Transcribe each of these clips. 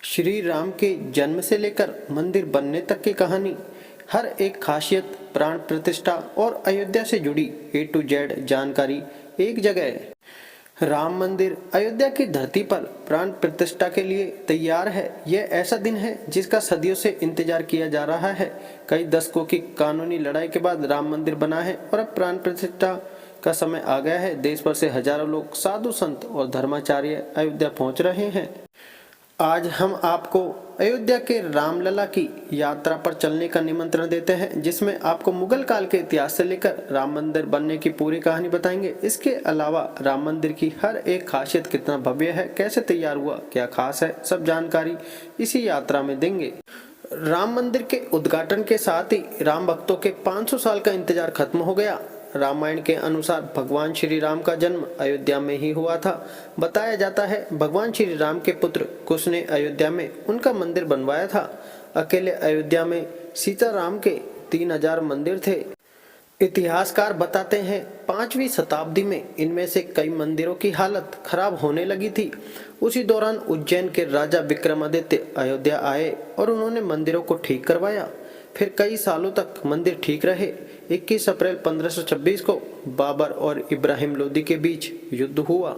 श्री राम के जन्म से लेकर मंदिर बनने तक की कहानी, हर एक खासियत, प्राण प्रतिष्ठा और अयोध्या से जुड़ी A to Z जानकारी एक जगह है। राम मंदिर अयोध्या की धरती पर प्राण प्रतिष्ठा के लिए तैयार है। यह ऐसा दिन है जिसका सदियों से इंतजार किया जा रहा है। कई दशकों की कानूनी लड़ाई के बाद राम मंदिर बना है और अब प्राण प्रतिष्ठा का समय आ गया है। देश भर से हजारों लोग, साधु संत और धर्माचार्य अयोध्या पहुंच रहे हैं। आज हम आपको अयोध्या के रामलला की यात्रा पर चलने का निमंत्रण देते हैं, जिसमें आपको मुगल काल के इतिहास से लेकर राम मंदिर बनने की पूरी कहानी बताएंगे। इसके अलावा राम मंदिर की हर एक खासियत, कितना भव्य है, कैसे तैयार हुआ, क्या खास है, सब जानकारी इसी यात्रा में देंगे। राम मंदिर के उद्घाटन के साथ ही राम भक्तों के 500 साल का इंतजार खत्म हो गया। रामायण के अनुसार भगवान श्री राम का जन्म अयोध्या में ही हुआ था। बताया जाता है भगवान श्री राम के पुत्र कुश ने अयोध्या में उनका मंदिर बनवाया था। अकेले अयोध्या में सीताराम के 3000 मंदिर थे। इतिहासकार बताते हैं 5वीं शताब्दी में इनमें से कई मंदिरों की हालत खराब होने लगी थी। उसी दौरान उज्जैन के राजा विक्रमादित्य अयोध्या आए और उन्होंने मंदिरों को ठीक करवाया। फिर कई सालों तक मंदिर ठीक रहे। 21 अप्रैल 1526 को बाबर और इब्राहिम लोदी के बीच युद्ध हुआ।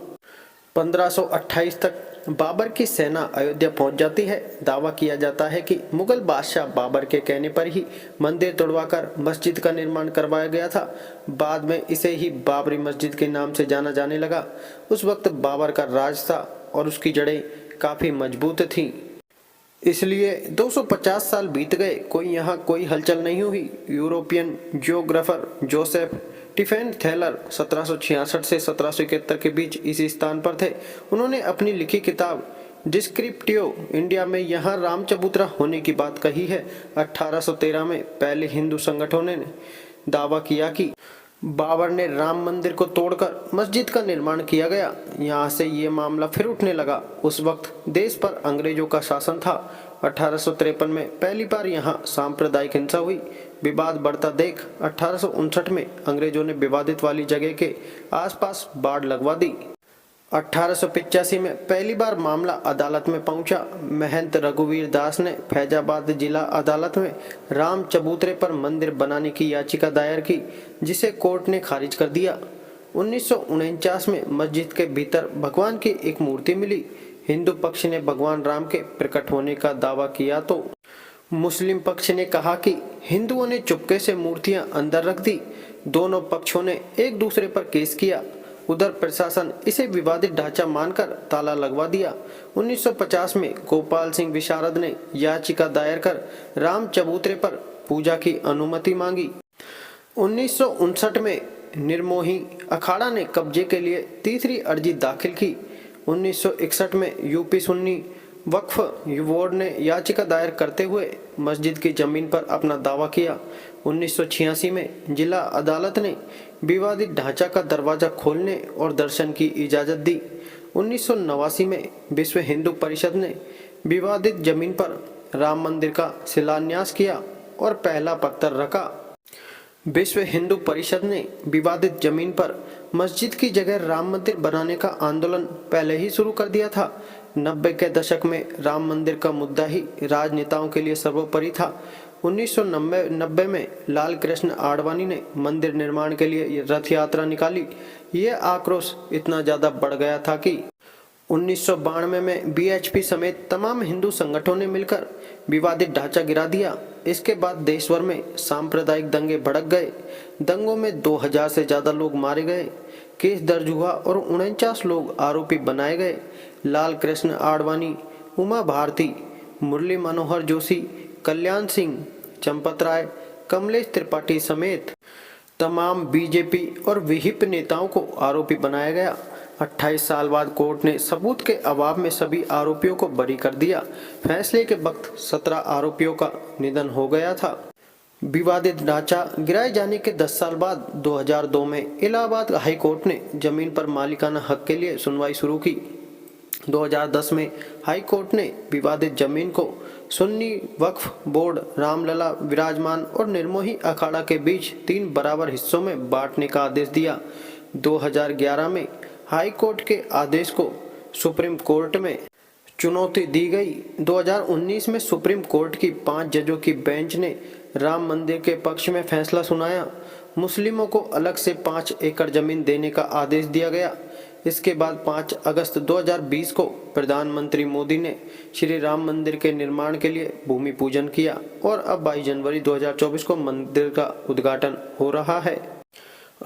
1528 तक बाबर की सेना अयोध्या पहुंच जाती है। दावा किया जाता है कि मुगल बादशाह बाबर के कहने पर ही मंदिर तोड़वाकर मस्जिद का निर्माण करवाया गया था। बाद में इसे ही बाबरी मस्जिद के नाम से जाना जाने लगा। उस वक्त बाबर का राज था और उसकी जड़ें काफी मजबूत थीं। इसलिए 250 साल बीत गए, कोई हलचल नहीं हुई। यूरोपियन जियोग्राफर जोसेफ टिफेन थेलर 1766 से 1771 के बीच इसी स्थान पर थे। उन्होंने अपनी लिखी किताब डिस्क्रिप्टिव इंडिया में यहाँ राम चबूतरा होने की बात कही है। 1813 में पहले हिंदू संगठनों ने दावा किया कि बाबर ने राम मंदिर को तोड़कर मस्जिद का निर्माण किया गया। यहाँ से ये मामला फिर उठने लगा। उस वक्त देश पर अंग्रेजों का शासन था। 1853 में पहली बार यहाँ सांप्रदायिक हिंसा हुई। विवाद बढ़ता देख 1859 में अंग्रेजों ने विवादित वाली जगह के आसपास बाड़ लगवा दी। 1885 में पहली बार मामला अदालत में पहुंचा। महंत रघुवीर दास ने फैजाबाद जिला अदालत में राम चबूतरे पर मंदिर बनाने की याचिका दायर की, जिसे कोर्ट ने खारिज कर दिया। 1949 में मस्जिद के भीतर भगवान की एक मूर्ति मिली। हिंदू पक्ष ने भगवान राम के प्रकट होने का दावा किया तो मुस्लिम पक्ष ने कहा कि हिंदुओं ने चुपके से मूर्तियां अंदर रख दी। दोनों पक्षों ने एक दूसरे पर केस किया। उधर प्रशासन इसे विवादित ढांचा मानकर ताला लगवा दिया। 1950 में गोपाल सिंह विशारद ने याचिका दायर कर राम चबूतरे पर पूजा की अनुमति मांगी। 1959 में निर्मोही अखाड़ा ने कब्जे के लिए तीसरी अर्जी दाखिल की। 1961 में यूपी सुन्नी वक्फ बोर्ड ने याचिका दायर करते हुए मस्जिद की जमीन पर अपना दावा किया। 1986 में जिला अदालत ने विवादित ढांचा का दरवाजा खोलने और दर्शन की इजाजत दी। 1989 में विश्व हिंदू परिषद ने विवादित जमीन पर राम मंदिर का शिलान्यास किया और पहला पत्थर रखा। विश्व हिंदू परिषद ने विवादित जमीन पर मस्जिद की जगह राम मंदिर बनाने का आंदोलन पहले ही शुरू कर दिया था। 90 के दशक में राम मंदिर का मुद्दा ही राजनेताओं के लिए सर्वोपरि था। 1990 में लाल कृष्ण आडवाणी ने मंदिर निर्माण के लिए रथ यात्रा निकाली। यह आक्रोश इतना ज्यादा बढ़ गया था कि 1992 में BHP समेत तमाम हिंदू संगठनों ने मिलकर विवादित ढांचा गिरा दिया। इसके बाद देश भर में सांप्रदायिक दंगे भड़क गए। दंगों में 2000 से ज्यादा लोग मारे गए, केस दर्ज हुआ और 49 लोग आरोपी बनाए गए। लाल कृष्ण आडवाणी, उमा भारती, मुरली मनोहर जोशी, कल्याण सिंह, चंपत राय, कमलेश त्रिपाठी समेत तमाम बीजेपी और विहिप नेताओं को आरोपी बनाया गया। 28 साल बाद कोर्ट ने सबूत के अभाव में सभी आरोपियों को बरी कर दिया। फैसले के वक्त 17 आरोपियों का निधन हो गया था। विवादित ढांचा गिराए जाने के 10 साल बाद 2002 में इलाहाबाद हाई कोर्ट ने जमीन पर मालिकाना हक के लिए सुनवाई शुरू की। 2010 में हाई कोर्ट ने विवादित जमीन को सुन्नी वक्फ बोर्ड, रामलला विराजमान और निर्मोही अखाड़ा के बीच 3 बराबर हिस्सों में बांटने का आदेश दिया। 2011 में हाई कोर्ट के आदेश को सुप्रीम कोर्ट में चुनौती दी गई। 2019 में सुप्रीम कोर्ट की 5 जजों की बेंच ने राम मंदिर के पक्ष में फैसला सुनाया। मुस्लिमों को अलग से 5 एकड़ जमीन देने का आदेश दिया गया। इसके बाद 5 अगस्त 2020 को प्रधानमंत्री मोदी ने श्री राम मंदिर के निर्माण के लिए भूमि पूजन किया और अब 22 जनवरी 2024 को मंदिर का उद्घाटन हो रहा है।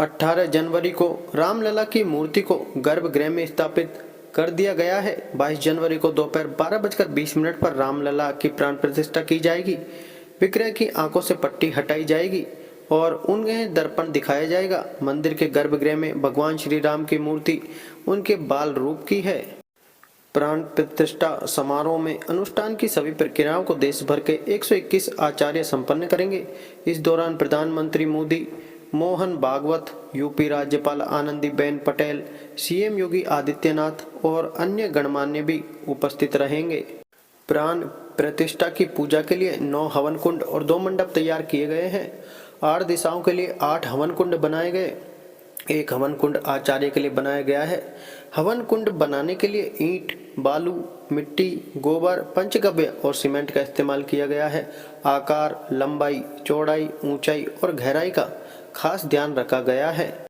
18 जनवरी को रामलला की मूर्ति को गर्भगृह में स्थापित कर दिया गया है। 22 जनवरी को दोपहर 12:20 पर रामलला की प्राण प्रतिष्ठा की जाएगी। विग्रह की आंखों से पट्टी हटाई जाएगी और उन्हें दर्पण दिखाया जाएगा। मंदिर के गर्भगृह में भगवान श्री राम की मूर्ति उनके बाल रूप की है। प्राण प्रतिष्ठा समारोह में अनुष्ठान की सभी प्रक्रियाओं को देश भर के 121 आचार्य संपन्न करेंगे। इस दौरान प्रधानमंत्री मोदी, मोहन भागवत, यूपी राज्यपाल आनंदीबेन पटेल, सीएम योगी आदित्यनाथ और अन्य गणमान्य भी उपस्थित रहेंगे। प्राण प्रतिष्ठा की पूजा के लिए 9 हवन कुंड और 2 मंडप तैयार किए गए हैं। 8 दिशाओं के लिए 8 हवन कुंड बनाए गए। 1 हवन कुंड आचार्य के लिए बनाया गया है। हवन कुंड बनाने के लिए ईंट, बालू, मिट्टी, गोबर, पंचगव्य और सीमेंट का इस्तेमाल किया गया है। आकार, लंबाई, चौड़ाई, ऊंचाई और गहराई का खास ध्यान रखा गया है।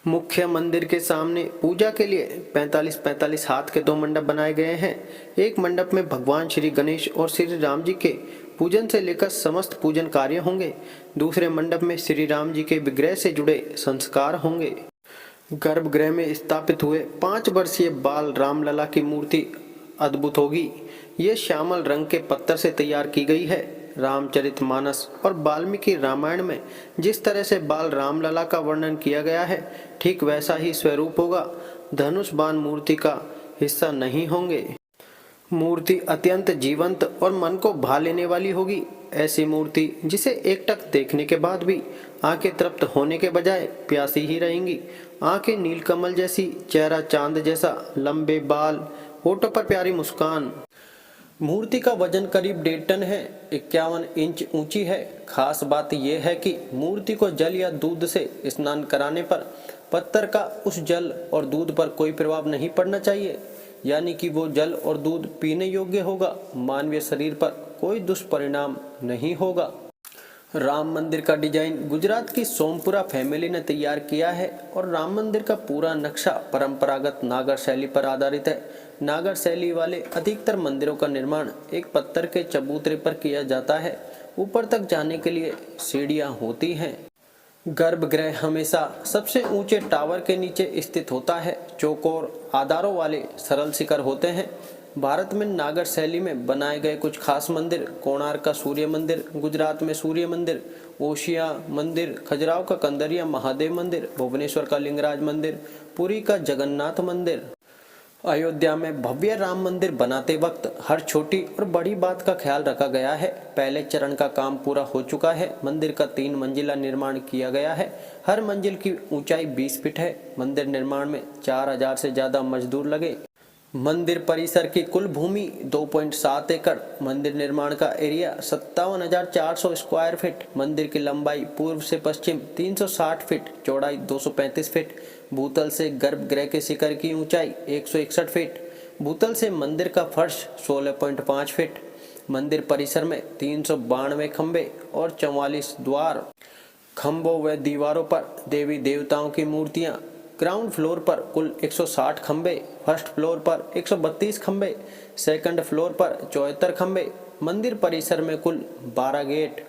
मुख्य मंदिर के सामने पूजा के लिए 45-45 हाथ के 2 मंडप बनाए गए हैं। एक मंडप में भगवान श्री गणेश और श्री राम जी के पूजन से लेकर समस्त पूजन कार्य होंगे। दूसरे मंडप में श्री राम जी के विग्रह से जुड़े संस्कार होंगे। गर्भगृह में स्थापित हुए 5 वर्षीय बाल रामलला की मूर्ति अद्भुत होगी। ये श्यामल रंग के पत्थर से तैयार की गई है। रामचरितमानस और वाल्मीकि रामायण में जिस तरह से बाल रामलला का वर्णन किया गया है, ठीक वैसा ही स्वरूप होगा। धनुष बाण मूर्ति का हिस्सा नहीं होंगे। मूर्ति अत्यंत जीवंत और मन को भा लेने वाली होगी। ऐसी मूर्ति जिसे एकटक देखने के बाद भी आंखें तृप्त होने के बजाय प्यासी ही रहेंगी। आंखें नीलकमल जैसी, चेहरा चांद जैसा, लंबे बाल, होठों पर प्यारी मुस्कान। मूर्ति का वजन करीब 1.5 टन है। 51 इंच ऊंची है। खास बात यह है कि मूर्ति को जल या दूध से स्नान कराने पर पत्थर का उस जल और दूध पर कोई प्रभाव नहीं पड़ना चाहिए, यानी कि वो जल और दूध पीने योग्य होगा। मानवीय शरीर पर कोई दुष्परिणाम नहीं होगा। राम मंदिर का डिजाइन गुजरात की सोमपुरा फैमिली ने तैयार किया है और राम मंदिर का पूरा नक्शा परंपरागत नागर शैली पर आधारित है। नागर शैली वाले अधिकतर मंदिरों का निर्माण एक पत्थर के चबूतरे पर किया जाता है। ऊपर तक जाने के लिए सीढ़ियां होती हैं। गर्भगृह हमेशा सबसे ऊंचे टावर के नीचे स्थित होता है। चौकोर आधारों वाले सरल शिखर होते हैं। भारत में नागर शैली में बनाए गए कुछ खास मंदिर: कोणार्क का सूर्य मंदिर, गुजरात में सूर्य मंदिर, ओशिया मंदिर, खजुराहो का कंदरिया महादेव मंदिर, भुवनेश्वर का लिंगराज मंदिर, पुरी का जगन्नाथ मंदिर। अयोध्या में भव्य राम मंदिर बनाते वक्त हर छोटी और बड़ी बात का ख्याल रखा गया है। पहले चरण का काम पूरा हो चुका है। मंदिर का 3 मंजिला निर्माण किया गया है। हर मंजिल की ऊंचाई 20 फीट है। मंदिर निर्माण में 4000 से ज्यादा मजदूर लगे। मंदिर परिसर की कुल भूमि 2.7 एकड़। मंदिर निर्माण का एरिया 57,400 स्क्वायर फीट। मंदिर की लंबाई पूर्व से पश्चिम 360 फीट, चौड़ाई 235 फीट। भूतल से गर्भगृह के शिखर की ऊंचाई 161 फीट। भूतल से मंदिर का फर्श 16.5 फीट। मंदिर परिसर में 392 खंबे और 44 द्वार। खंभों व दीवारों पर देवी देवताओं की मूर्तियां। ग्राउंड फ्लोर पर कुल 160 खंबे, फर्स्ट फ्लोर पर 132 खंबे, सेकंड फ्लोर पर 74 खंबे। मंदिर परिसर में कुल 12 गेट।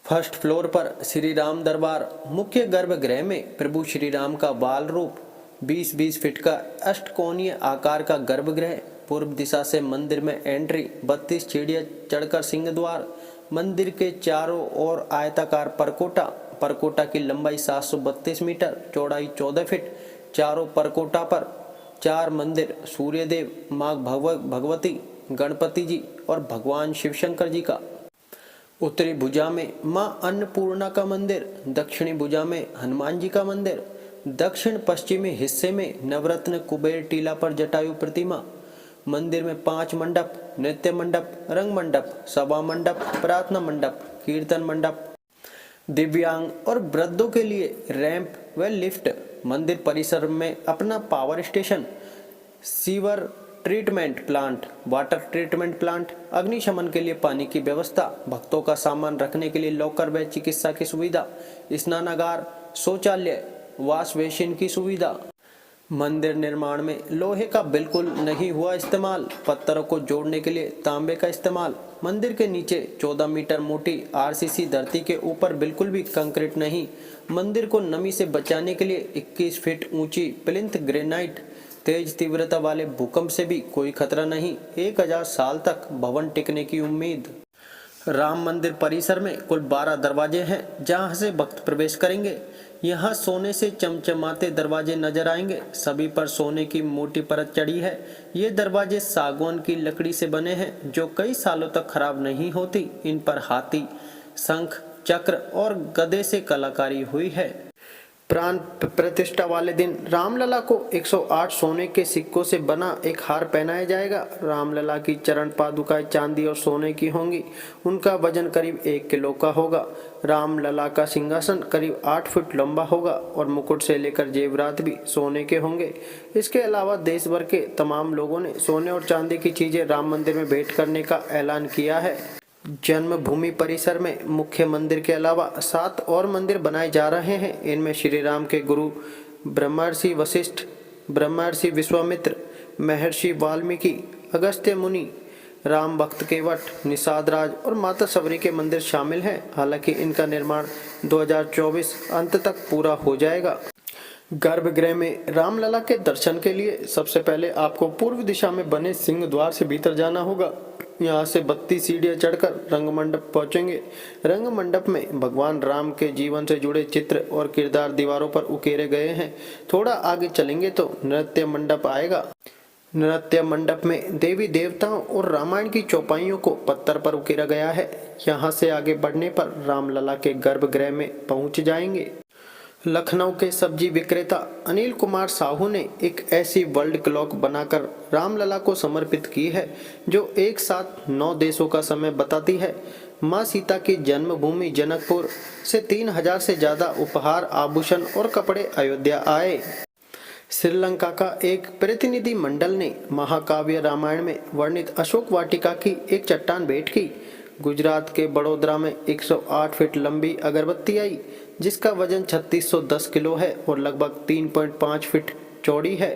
फर्स्ट फ्लोर पर श्री राम दरबार। मुख्य गर्भगृह में प्रभु श्री राम का बाल रूप। 20-20 फीट का अष्टकोणीय आकार का गर्भगृह। पूर्व दिशा से मंदिर में एंट्री। 32 सीढ़ियां चढ़कर सिंह द्वार। मंदिर के चारों ओर आयताकार परकोटा। परकोटा की लंबाई 732 मीटर, चौड़ाई 14 फीट। चारों परकोटा पर 4 मंदिर: सूर्यदेव, माँ भगवती, गणपति जी और भगवान शिवशंकर जी का। उत्तरी भुजा में माँ अन्नपूर्णा का मंदिर। दक्षिणी भुजा में हनुमान जी का मंदिर। दक्षिण पश्चिमी हिस्से में नवरत्न कुबेर टीला पर जटायु प्रतिमा। मंदिर में 5 मंडप: नृत्य मंडप, रंग मंडप, सभा मंडप, प्रार्थना मंडप, कीर्तन मंडप। दिव्यांग और वृद्धों के लिए रैंप व लिफ्ट। मंदिर परिसर में अपना power station, sewer treatment plant, water treatment plant, अग्निशमन के लिए पानी की व्यवस्था, भक्तों का सामान रखने के लिए लॉकर व चिकित्सा की सुविधा, स्नानागार, शौचालय, वॉश बेसिन की सुविधा। मंदिर निर्माण में लोहे का बिल्कुल नहीं हुआ इस्तेमाल, पत्थरों को जोड़ने के लिए तांबे का इस्तेमाल। मंदिर के नीचे 14 मीटर मोटी आरसीसी, धरती के ऊपर बिल्कुल भी कंक्रीट नहीं। मंदिर को नमी से बचाने के लिए 21 फीट ऊंची प्लिंथ ग्रेनाइट। तेज तीव्रता वाले भूकंप से भी कोई खतरा नहीं। 1000 साल तक भवन टिकने की उम्मीद। राम मंदिर परिसर में कुल 12 दरवाजे हैं जहां से भक्त प्रवेश करेंगे। यहाँ सोने से चमचमाते दरवाजे नजर आएंगे, सभी पर सोने की मोटी परत चढ़ी है। ये दरवाजे सागवान की लकड़ी से बने हैं जो कई सालों तक खराब नहीं होती। इन पर हाथी, शंख, चक्र और गदे से कलाकारी हुई है। प्राण प्रतिष्ठा वाले दिन रामलला को 108 सोने के सिक्कों से बना एक हार पहनाया जाएगा। रामलला की चरण पादुकाएं चांदी और सोने की होंगी। उनका वजन करीब 1 किलो का होगा। रामलला का सिंहासन करीब 8 फुट लंबा होगा और मुकुट से लेकर जेवरात भी सोने के होंगे। इसके अलावा देश भर के तमाम लोगों ने सोने और चांदी की चीजें राम मंदिर में भेंट करने का ऐलान किया है। जन्मभूमि परिसर में मुख्य मंदिर के अलावा 7 और मंदिर बनाए जा रहे हैं। इनमें श्री राम के गुरु ब्रह्मर्षि वशिष्ठ, ब्रह्मर्षि विश्वामित्र, महर्षि वाल्मीकि, अगस्त्य मुनि, राम भक्त केवट, निषाद राज और माता सबरी के मंदिर शामिल हैं। हालांकि इनका निर्माण 2024 अंत तक पूरा हो जाएगा। गर्भगृह में रामलला के दर्शन के लिए सबसे पहले आपको पूर्व दिशा में बने सिंह द्वार से भीतर जाना होगा। यहाँ से 32 सीढ़ियाँ चढ़कर रंग मंडप पहुँचेंगे। रंग मंडप में भगवान राम के जीवन से जुड़े चित्र और किरदार दीवारों पर उकेरे गए हैं। थोड़ा आगे चलेंगे तो नृत्य मंडप आएगा। नृत्य मंडप में देवी देवताओं और रामायण की चौपाइयों को पत्थर पर उकेरा गया है। यहाँ से आगे बढ़ने पर रामलला के गर्भगृह में पहुँच जाएंगे। लखनऊ के सब्जी विक्रेता अनिल कुमार साहू ने एक ऐसी वर्ल्ड क्लॉक बनाकर रामलला को समर्पित की है जो एक साथ 9 देशों का समय बताती है। मां सीता की जन्मभूमि जनकपुर से 3000 से ज्यादा उपहार, आभूषण और कपड़े अयोध्या आए। श्रीलंका का एक प्रतिनिधि मंडल ने महाकाव्य रामायण में वर्णित अशोक वाटिका की एक चट्टान भेंट की। गुजरात के बड़ोदरा में 108 फीट लंबी अगरबत्ती आई जिसका वजन 3610 किलो है और लगभग 3.5 फीट चौड़ी है।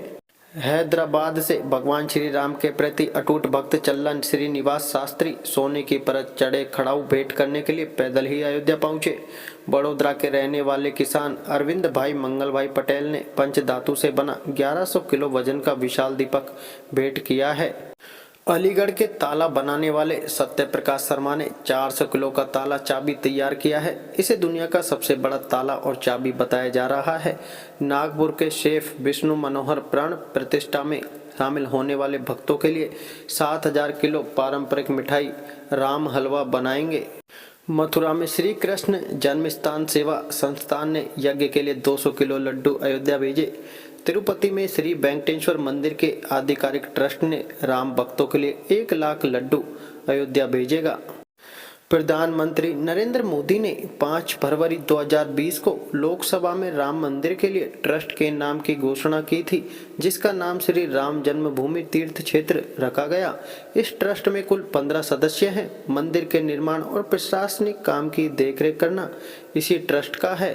हैदराबाद से भगवान श्री राम के प्रति अटूट भक्त चल्लन श्रीनिवास शास्त्री सोने की परत चढ़े खड़ाऊ भेंट करने के लिए पैदल ही अयोध्या पहुंचे। बड़ोदरा के रहने वाले किसान अरविंद भाई मंगल भाई पटेल ने पंचधातु से बना 1100 किलो वजन का विशाल दीपक भेंट किया है। अलीगढ़ के ताला बनाने वाले सत्य प्रकाश शर्मा ने 400 किलो का ताला चाबी तैयार किया है। इसे दुनिया का सबसे बड़ा ताला और चाबी बताया जा रहा है। नागपुर के शेफ विष्णु मनोहर प्राण प्रतिष्ठा में शामिल होने वाले भक्तों के लिए 7000 किलो पारंपरिक मिठाई राम हलवा बनाएंगे। मथुरा में श्री कृष्ण जन्मस्थान सेवा संस्थान ने यज्ञ के लिए 200 किलो लड्डू अयोध्या भेजे। तिरुपति में श्री वेंकटेश्वर मंदिर के आधिकारिक ट्रस्ट ने राम भक्तों के लिए 1 लाख लड्डू अयोध्या भेजेगा। प्रधानमंत्री नरेंद्र मोदी ने 5 फरवरी 2020 को लोकसभा में राम मंदिर के लिए ट्रस्ट के नाम की घोषणा की थी जिसका नाम श्री राम जन्मभूमि तीर्थ क्षेत्र रखा गया। इस ट्रस्ट में कुल 15 सदस्य हैं। मंदिर के निर्माण और प्रशासनिक काम की देखरेख करना इसी ट्रस्ट का है।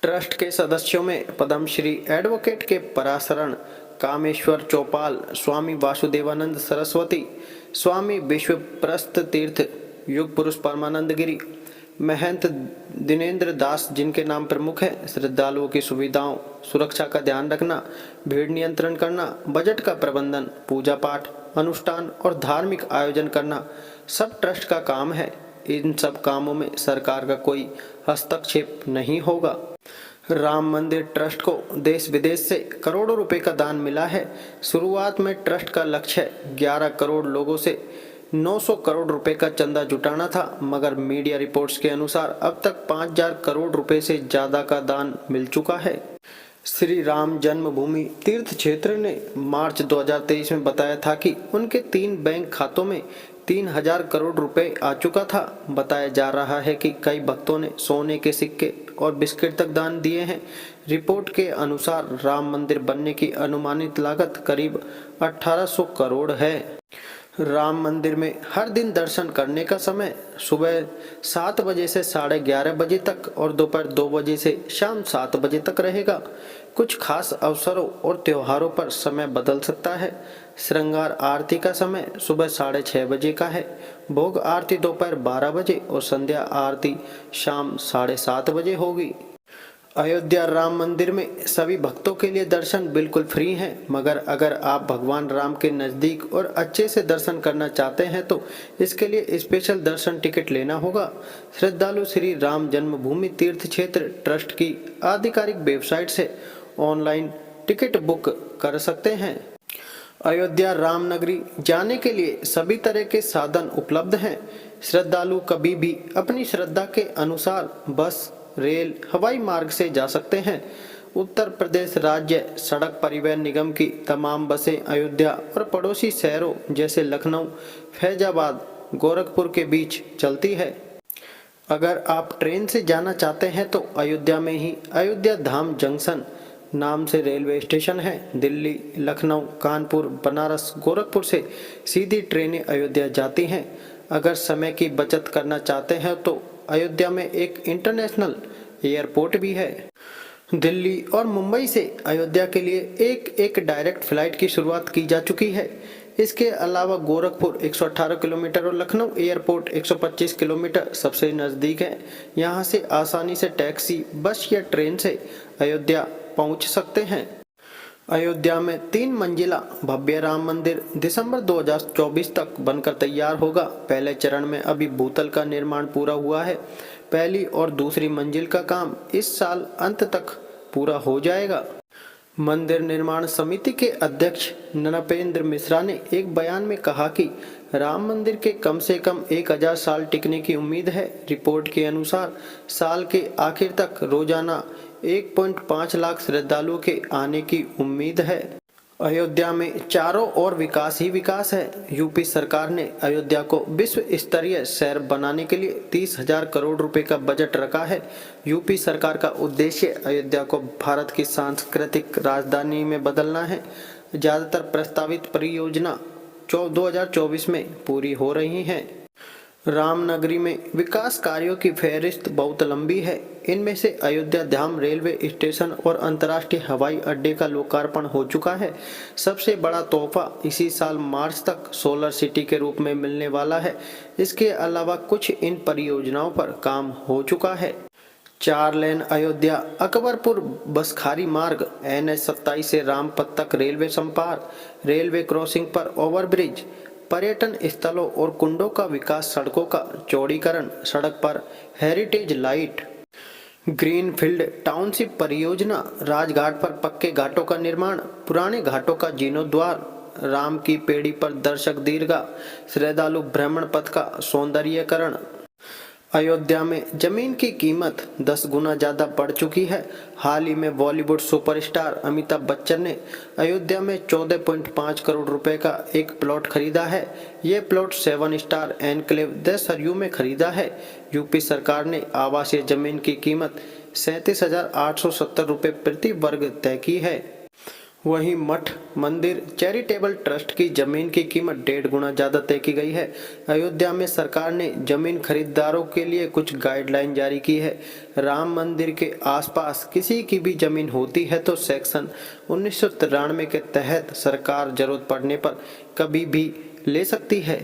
ट्रस्ट के सदस्यों में पद्मश्री एडवोकेट के पराशरण कामेश्वर चौपाल, स्वामी वासुदेवानंद सरस्वती, स्वामी विश्वप्रस्त तीर्थ, युग पुरुष परमानंद गिरी, महंत दिनेंद्र दास जिनके नाम प्रमुख है। श्रद्धालुओं की सुविधाओं, सुरक्षा का ध्यान रखना, भीड़ नियंत्रण करना, बजट का प्रबंधन, पूजा पाठ, अनुष्ठान और धार्मिक आयोजन करना सब ट्रस्ट का काम है। इन सब कामों में सरकार का कोई हस्तक्षेप नहीं होगा। राम मंदिर ट्रस्ट को देश विदेश से करोड़ों रुपए का दान मिला है। शुरुआत में ट्रस्ट का लक्ष्य 11 करोड़ लोगों से 900 करोड़ रुपए का चंदा जुटाना था, मगर मीडिया रिपोर्ट्स के अनुसार अब तक 5000 करोड़ रुपए से ज्यादा का दान मिल चुका है। श्री राम जन्मभूमि तीर्थ क्षेत्र ने मार्च 2023 में बताया था कि उनके 3 बैंक खातों में 3000 करोड़ रुपए आ चुका था। बताया जा रहा है कि कई भक्तों ने सोने के सिक्के और बिस्किट तक दान दिए हैं। रिपोर्ट के अनुसार राम मंदिर बनने की अनुमानित लागत करीब 1800 करोड़ है। राम मंदिर में हर दिन दर्शन करने का समय सुबह 7 बजे से 11:30 बजे तक और दोपहर 2 बजे से शाम 7 बजे तक रहेगा। कुछ खास अवसरों और त्योहारों पर समय बदल सकता है। श्रृंगार आरती का समय सुबह 6:30 बजे का है। भोग आरती दोपहर 12 बजे और संध्या आरती शाम 7:30 बजे होगी। अयोध्या राम मंदिर में सभी भक्तों के लिए दर्शन बिल्कुल फ्री हैं, मगर अगर आप भगवान राम के नज़दीक और अच्छे से दर्शन करना चाहते हैं तो इसके लिए स्पेशल दर्शन टिकट लेना होगा। श्रद्धालु श्री राम जन्मभूमि तीर्थ क्षेत्र ट्रस्ट की आधिकारिक वेबसाइट से ऑनलाइन टिकट बुक कर सकते हैं। अयोध्या राम नगरी जाने के लिए सभी तरह के साधन उपलब्ध हैं। श्रद्धालु कभी भी अपनी श्रद्धा के अनुसार बस, रेल, हवाई मार्ग से जा सकते हैं। उत्तर प्रदेश राज्य सड़क परिवहन निगम की तमाम बसें अयोध्या और पड़ोसी शहरों जैसे लखनऊ, फैजाबाद, गोरखपुर के बीच चलती है। अगर आप ट्रेन से जाना चाहते हैं तो अयोध्या में ही अयोध्या धाम जंक्शन नाम से रेलवे स्टेशन है। दिल्ली, लखनऊ, कानपुर, बनारस, गोरखपुर से सीधी ट्रेनें अयोध्या जाती हैं। अगर समय की बचत करना चाहते हैं तो अयोध्या में एक इंटरनेशनल एयरपोर्ट भी है। दिल्ली और मुंबई से अयोध्या के लिए एक डायरेक्ट फ्लाइट की शुरुआत की जा चुकी है। इसके अलावा गोरखपुर 118 किलोमीटर और लखनऊ एयरपोर्ट 125 किलोमीटर सबसे नज़दीक है। यहाँ से आसानी से टैक्सी, बस या ट्रेन से अयोध्या पहुँच सकते हैं। अयोध्या में 3 मंजिला भव्य राम मंदिर दिसंबर 2024 तक बनकर तैयार होगा। पहले चरण में अभी भूतल का निर्माण पूरा हुआ है। पहली और दूसरी मंजिल का काम इस साल अंत तक पूरा हो जाएगा। मंदिर निर्माण समिति के अध्यक्ष नृपेंद्र मिश्रा ने एक बयान में कहा कि राम मंदिर के कम से कम 1000 साल टिकने की उम्मीद है। रिपोर्ट के अनुसार साल के आखिर तक रोजाना 1.5 लाख श्रद्धालुओं के आने की उम्मीद है। अयोध्या में चारों ओर विकास ही विकास है। यूपी सरकार ने अयोध्या को विश्व स्तरीय शहर बनाने के लिए 30,000 करोड़ रुपए का बजट रखा है। यूपी सरकार का उद्देश्य अयोध्या को भारत की सांस्कृतिक राजधानी में बदलना है। ज्यादातर प्रस्तावित परियोजना 2024 में पूरी हो रही हैं। रामनगरी में विकास कार्यों की फहरिस्त बहुत लंबी है। इनमें से अयोध्या धाम रेलवे स्टेशन और अंतर्राष्ट्रीय हवाई अड्डे का लोकार्पण हो चुका है। सबसे बड़ा तोहफा इसी साल मार्च तक सोलर सिटी के रूप में मिलने वाला है। इसके अलावा कुछ इन परियोजनाओं पर काम हो चुका है। 4 लेन अयोध्या अकबरपुर बसखारी मार्ग, NH-27 से रामपथ तक रेलवे संपर्क, रेलवे क्रॉसिंग पर ओवरब्रिज, पर्यटन स्थलों और कुंडों का विकास, सड़कों का चौड़ीकरण, सड़क पर हेरिटेज लाइट, ग्रीनफील्ड टाउनशिप परियोजना, राजघाट पर पक्के घाटों का निर्माण, पुराने घाटों का जीर्णोद्धार, राम की पेड़ी पर दर्शक दीर्घा, श्रद्धालु भ्रमण पथ का सौंदर्यीकरण। अयोध्या में जमीन की कीमत 10 गुना ज्यादा बढ़ चुकी है। हाल ही में बॉलीवुड सुपरस्टार अमिताभ बच्चन ने अयोध्या में 14.5 करोड़ रुपए का एक प्लॉट खरीदा है। ये plot 7 star enclave the Saryu में खरीदा है। यूपी सरकार ने आवासीय जमीन की कीमत 37,870 रुपए प्रति वर्ग तय की है। वहीं मठ मंदिर चैरिटेबल ट्रस्ट की जमीन की कीमत 1.5 गुना ज्यादा तय की गई है। अयोध्या में सरकार ने जमीन खरीदारों के लिए कुछ गाइडलाइन जारी की है। राम मंदिर के आसपास किसी की भी जमीन होती है तो सेक्शन 1993 के तहत सरकार जरूरत पड़ने पर कभी भी ले सकती है।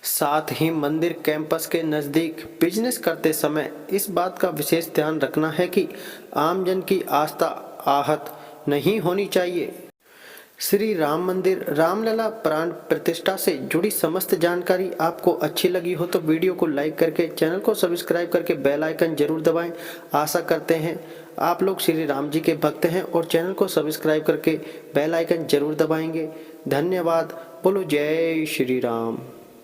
साथ ही मंदिर कैंपस के नजदीक बिजनेस करते समय इस बात का विशेष ध्यान रखना है कि आमजन की आस्था आहत नहीं होनी चाहिए। श्री राम मंदिर रामलला प्राण प्रतिष्ठा से जुड़ी समस्त जानकारी आपको अच्छी लगी हो तो वीडियो को लाइक करके चैनल को सब्सक्राइब करके बेल आइकन जरूर दबाएं। आशा करते हैं आप लोग श्री राम जी के भक्त हैं और चैनल को सब्सक्राइब करके बेल आइकन जरूर दबाएंगे। धन्यवाद। बोलो जय श्री राम।